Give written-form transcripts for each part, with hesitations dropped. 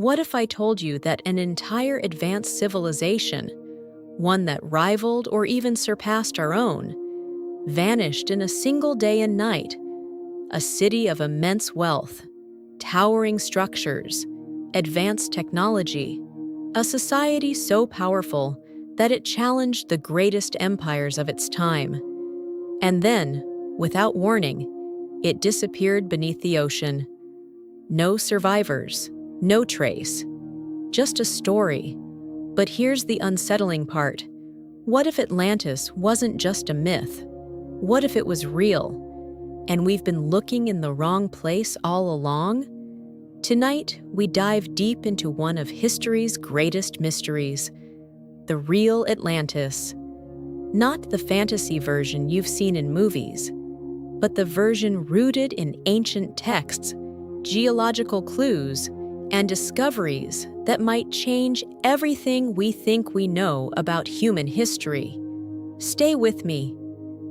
What if I told you that an entire advanced civilization, one that rivaled or even surpassed our own, vanished in a single day and night? A city of immense wealth, towering structures, advanced technology, a society so powerful that it challenged the greatest empires of its time. And then, without warning, it disappeared beneath the ocean. No survivors, no trace, just a story. But here's the unsettling part. What if Atlantis wasn't just a myth? What if it was real? And we've been looking in the wrong place all along? Tonight, we dive deep into one of history's greatest mysteries, the real Atlantis. Not the fantasy version you've seen in movies, but the version rooted in ancient texts, geological clues, and discoveries that might change everything we think we know about human history. Stay with me,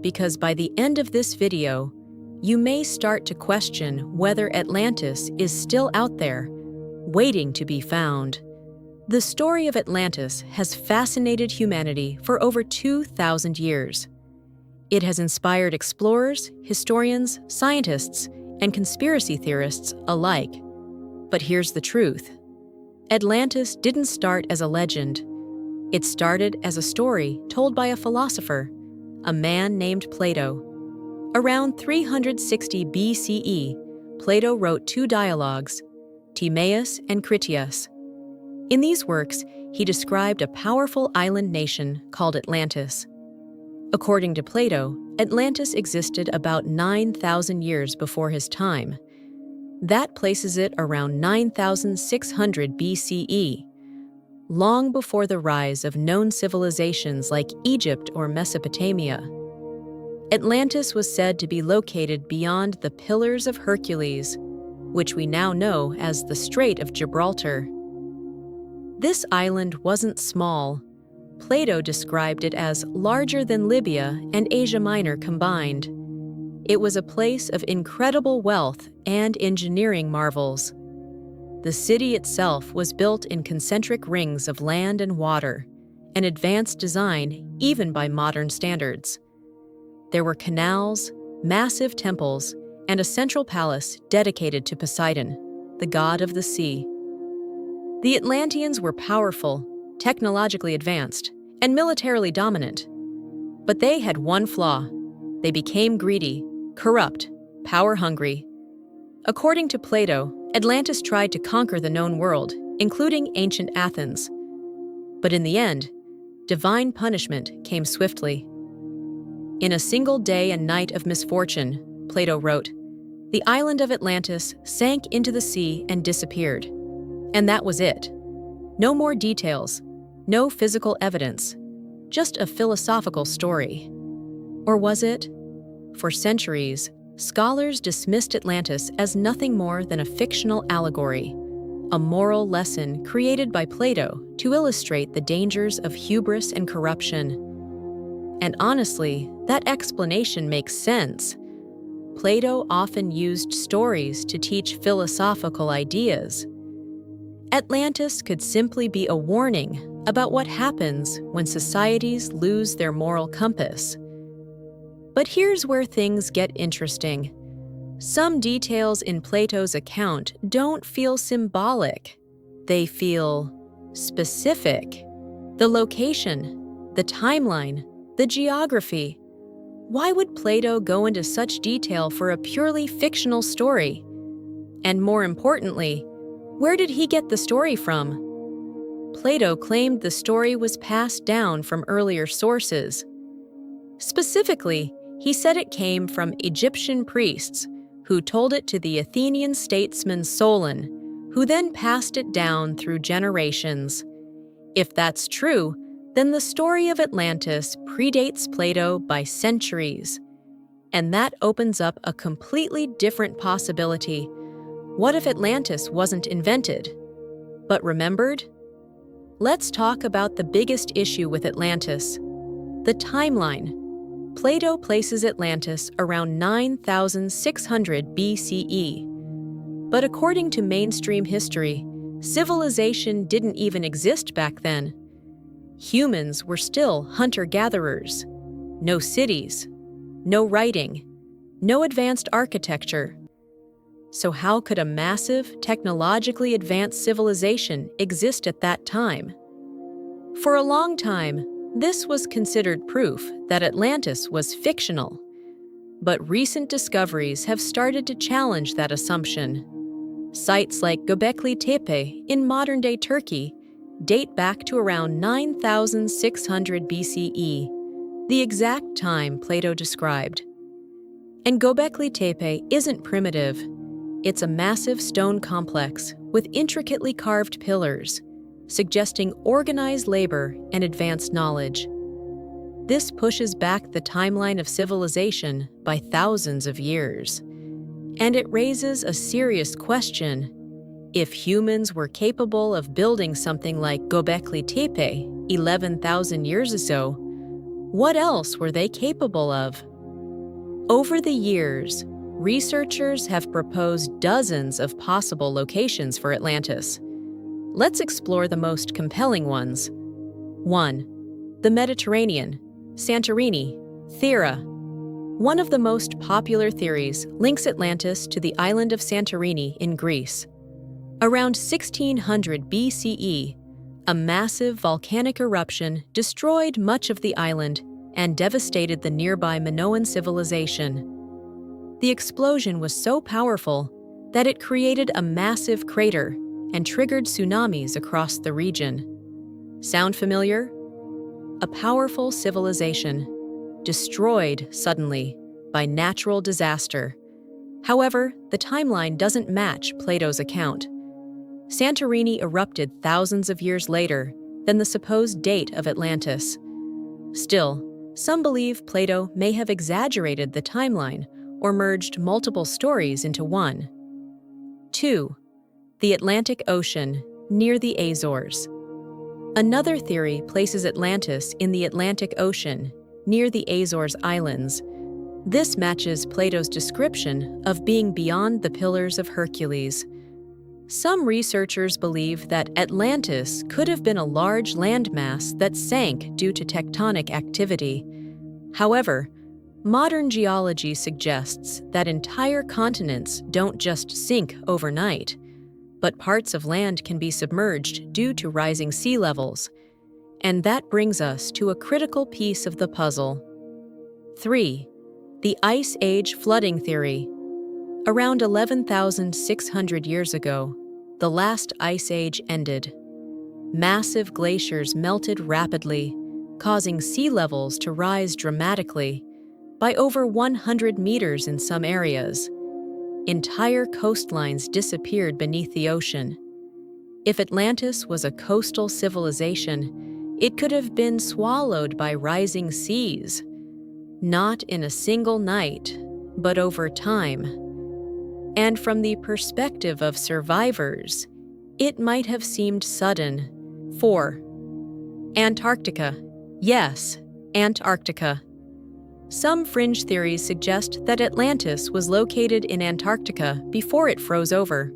because by the end of this video, you may start to question whether Atlantis is still out there, waiting to be found. The story of Atlantis has fascinated humanity for over 2,000 years. It has inspired explorers, historians, scientists, and conspiracy theorists alike. But here's the truth. Atlantis didn't start as a legend. It started as a story told by a philosopher, a man named Plato. Around 360 BCE, Plato wrote two dialogues, Timaeus and Critias. In these works, he described a powerful island nation called Atlantis. According to Plato, Atlantis existed about 9,000 years before his time. That places it around 9,600 BCE, long before the rise of known civilizations like Egypt or Mesopotamia. Atlantis was said to be located beyond the Pillars of Hercules, which we now know as the Strait of Gibraltar. This island wasn't small. Plato described it as larger than Libya and Asia Minor combined. It was a place of incredible wealth and engineering marvels. The city itself was built in concentric rings of land and water, an advanced design even by modern standards. There were canals, massive temples, and a central palace dedicated to Poseidon, the god of the sea. The Atlanteans were powerful, technologically advanced, and militarily dominant. But they had one flaw. They became greedy, corrupt, power-hungry. According to Plato, Atlantis tried to conquer the known world, including ancient Athens. But in the end, divine punishment came swiftly. In a single day and night of misfortune, Plato wrote, the island of Atlantis sank into the sea and disappeared. And that was it. No more details, no physical evidence, just a philosophical story. Or was it? For centuries, scholars dismissed Atlantis as nothing more than a fictional allegory, a moral lesson created by Plato to illustrate the dangers of hubris and corruption. And honestly, that explanation makes sense. Plato often used stories to teach philosophical ideas. Atlantis could simply be a warning about what happens when societies lose their moral compass. But here's where things get interesting. Some details in Plato's account don't feel symbolic. They feel specific. The location, the timeline, the geography. Why would Plato go into such detail for a purely fictional story? And more importantly, where did he get the story from? Plato claimed the story was passed down from earlier sources. Specifically, he said it came from Egyptian priests, who told it to the Athenian statesman Solon, who then passed it down through generations. If that's true, then the story of Atlantis predates Plato by centuries. And that opens up a completely different possibility. What if Atlantis wasn't invented, but remembered? Let's talk about the biggest issue with Atlantis, the timeline. Plato places Atlantis around 9,600 BCE. But according to mainstream history, Civilization didn't even exist back then. Humans were still hunter-gatherers. No cities, no writing, no advanced architecture. So how could a massive, technologically advanced civilization exist at that time? For a long time, this was considered proof that Atlantis was fictional. But recent discoveries have started to challenge that assumption. Sites like Göbekli Tepe in modern-day Turkey date back to around 9,600 BCE, the exact time Plato described. And Göbekli Tepe isn't primitive. It's a massive stone complex with intricately carved pillars, suggesting organized labor and advanced knowledge. This pushes back the timeline of civilization by thousands of years. And it raises a serious question. If humans were capable of building something like Göbekli Tepe 11,000 years ago, what else were they capable of? Over the years, researchers have proposed dozens of possible locations for Atlantis. Let's explore the most compelling ones. 1. The Mediterranean, Santorini, Thera. One of the most popular theories links Atlantis to the island of Santorini in Greece. Around 1600 BCE, a massive volcanic eruption destroyed much of the island and devastated the nearby Minoan civilization. The explosion was so powerful that it created a massive crater and triggered tsunamis across the region. Sound familiar? A powerful civilization, destroyed suddenly by natural disaster. However, the timeline doesn't match Plato's account. Santorini erupted thousands of years later than the supposed date of Atlantis. Still, some believe Plato may have exaggerated the timeline or merged multiple stories into one. 2. The Atlantic Ocean, near the Azores. Another theory places Atlantis in the Atlantic Ocean, near the Azores Islands. This matches Plato's description of being beyond the Pillars of Hercules. Some researchers believe that Atlantis could have been a large landmass that sank due to tectonic activity. However, modern geology suggests that entire continents don't just sink overnight, but parts of land can be submerged due to rising sea levels. And that brings us to a critical piece of the puzzle. 3. The Ice Age flooding theory. Around 11,600 years ago, the last ice age ended. Massive glaciers melted rapidly, causing sea levels to rise dramatically, by over 100 meters in some areas. Entire coastlines disappeared beneath the ocean. If Atlantis was a coastal civilization, it could have been swallowed by rising seas. Not in a single night, but over time. And from the perspective of survivors, it might have seemed sudden. 4. Antarctica. Yes, Antarctica. Some fringe theories suggest that Atlantis was located in Antarctica before it froze over.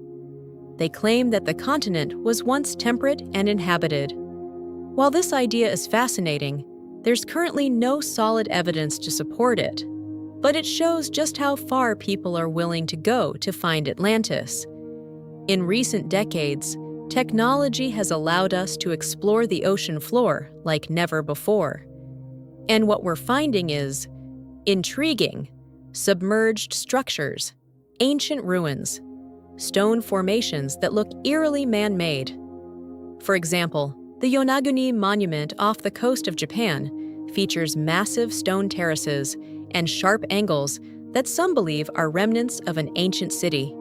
They claim that the continent was once temperate and inhabited. While this idea is fascinating, there's currently no solid evidence to support it, but it shows just how far people are willing to go to find Atlantis. In recent decades, technology has allowed us to explore the ocean floor like never before. And what we're finding is intriguing: submerged structures, ancient ruins, stone formations that look eerily man-made. For example, the Yonaguni Monument off the coast of Japan features massive stone terraces and sharp angles that some believe are remnants of an ancient city.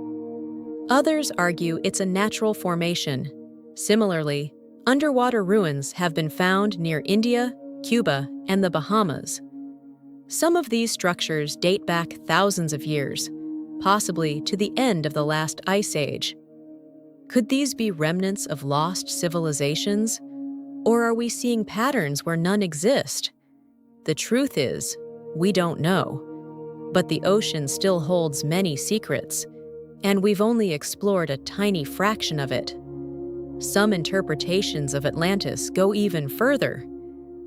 Others argue it's a natural formation. Similarly, underwater ruins have been found near India, Cuba, and the Bahamas. Some of these structures date back thousands of years, possibly to the end of the last ice age. Could these be remnants of lost civilizations? Or are we seeing patterns where none exist? The truth is, we don't know. But the ocean still holds many secrets, and we've only explored a tiny fraction of it. Some interpretations of Atlantis go even further.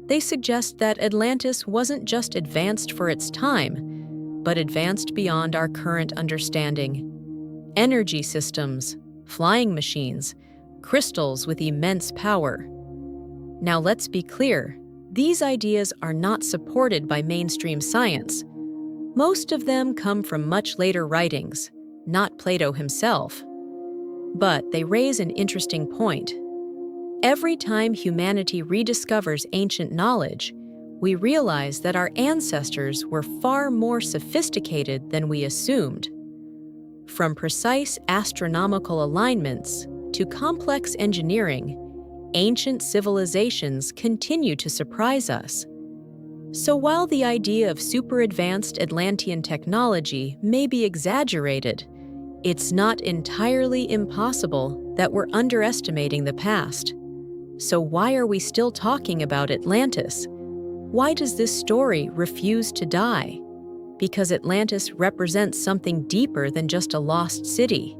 They suggest that Atlantis wasn't just advanced for its time, but advanced beyond our current understanding. Energy systems, flying machines, crystals with immense power. Now let's be clear, these ideas are not supported by mainstream science. Most of them come from much later writings, not Plato himself. But they raise an interesting point. Every time humanity rediscovers ancient knowledge, we realize that our ancestors were far more sophisticated than we assumed. From precise astronomical alignments to complex engineering, ancient civilizations continue to surprise us. So while the idea of super-advanced Atlantean technology may be exaggerated, it's not entirely impossible that we're underestimating the past. So why are we still talking about Atlantis? Why does this story refuse to die? Because Atlantis represents something deeper than just a lost city.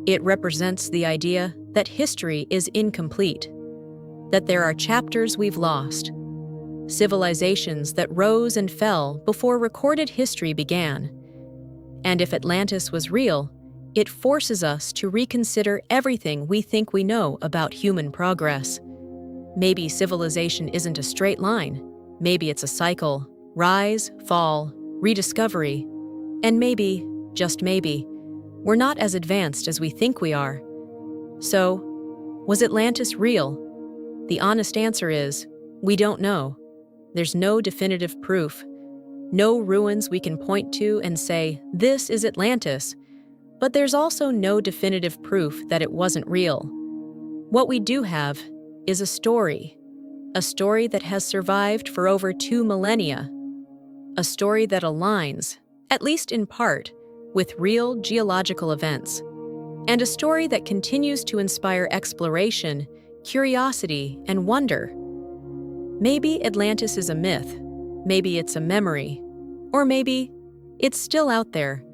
It represents the idea that history is incomplete, that there are chapters we've lost, civilizations that rose and fell before recorded history began. And if Atlantis was real, it forces us to reconsider everything we think we know about human progress. Maybe civilization isn't a straight line. Maybe it's a cycle: rise, fall, rediscovery. And maybe, just maybe, we're not as advanced as we think we are. So, was Atlantis real? The honest answer is, we don't know. There's no definitive proof. No ruins we can point to and say, this is Atlantis. But there's also no definitive proof that it wasn't real. What we do have is a story that has survived for over 2 millennia. A story that aligns, at least in part, with real geological events. And a story that continues to inspire exploration, curiosity, and wonder. Maybe Atlantis is a myth, maybe it's a memory, or maybe it's still out there,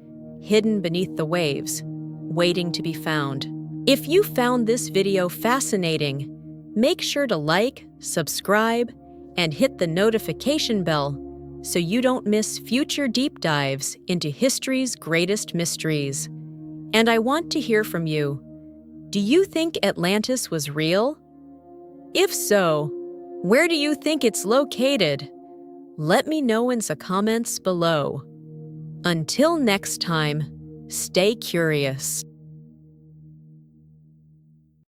hidden beneath the waves, waiting to be found. If you found this video fascinating, make sure to like, subscribe, and hit the notification bell so you don't miss future deep dives into history's greatest mysteries. And I want to hear from you. Do you think Atlantis was real? If so, where do you think it's located? Let me know in the comments below. Until next time, stay curious.